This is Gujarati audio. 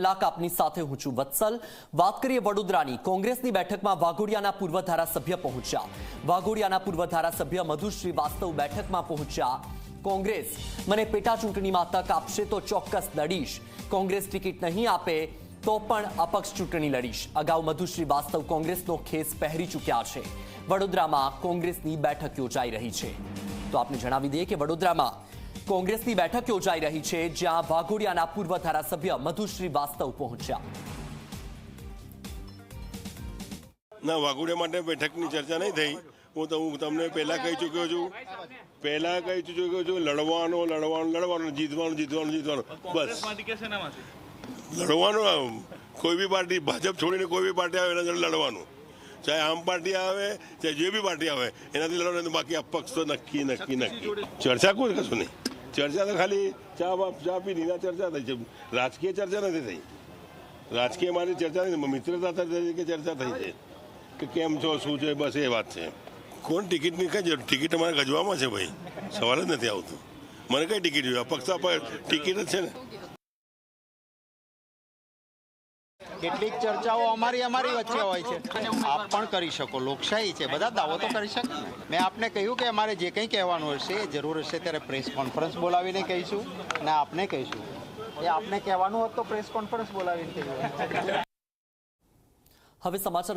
લાખ આપની સાથે હું છું વત્સલ। વાત કરીએ વડોદરાની કોંગ્રેસની બેઠકમાં વાઘોડિયાના પૂર્વ ધારાસભ્ય પહોંચ્યા। વાઘોડિયાના પૂર્વ ધારાસભ્ય મધુ શ્રીવાસ્તવ બેઠકમાં પહોંચ્યા। કોંગ્રેસ મને પેટા ચૂંટણીમાં તક આપશે તો ચોક્કસ લડીશ, કોંગ્રેસ ટિકિટ નહીં આપે તો પણ અપક્ષ ચૂંટણી લડીશ। અગાઉ મધુ શ્રીવાસ્તવ કોંગ્રેસનો ખેસ પહેરી ચૂક્યા છે। વડોદરામાં કોંગ્રેસની બેઠક યોજાઈ રહી છે। તો આપને જણાવી દઈએ કે વડોદરામાં કોંગ્રેસની બેઠક યોજાઈ રહી છે, જ્યાં વાઘોડિયાના પૂર્વ ધારાસભ્ય મધુ શ્રીવાસ્તવ પહોંચ્યા। ના, વાઘોડિયા માટે બેઠકની ચર્ચા નહીં થઈ। હું તમને પહેલા કહી ચૂક્યો છું, લડવાનું, જીતવાનું બસ। લડવાનું, કોઈ બી પાર્ટી, ભાજપ છોડીને કોઈ બી પાર્ટી આવે એના જોડે લડવાનું, ચાહે આમ પાર્ટી આવે ચાહે જે બી પાર્ટી આવે એનાથી લડવાનું। બાકી અપક્ષ તો નક્કી ચર્ચા કોઈ કશું નહીં। ચર્ચા તો ખાલી ચા પી લીધા ચર્ચા થઈ છે, રાજકીય ચર્ચા નથી થઈ। રાજકીય મારી ચર્ચા નથી, મિત્રતા તરીકે ચર્ચા થઈ છે કે કેમ છો, શું છે, બસ એ વાત છે। કોણ ટિકિટની કઈ જરૂર? ટિકિટ અમારે ગજવામાં છે ભાઈ, સવાલ જ નથી આવતો। મને કઈ ટિકિટ જોઈએ? અપક્ષ ટિકિટ જ છે ને। કેટલીક ચર્ચાઓ અમારી વચ્ચે હોય છે, આપ પણ કરી શકો, લોકશાહી છે, બધા દાવો તો કરી શકે। મેં આપને કહ્યું કે અમારે જે કંઈ કહેવાનું હશે, જરૂર હશે ત્યારે પ્રેસ કોન્ફરન્સ બોલાવીને કહીશું અને આપને કહીશું। એ આપને કહેવાનું હોત તો પ્રેસ કોન્ફરન્સ બોલાવીને કહીશું। હવે સમાચાર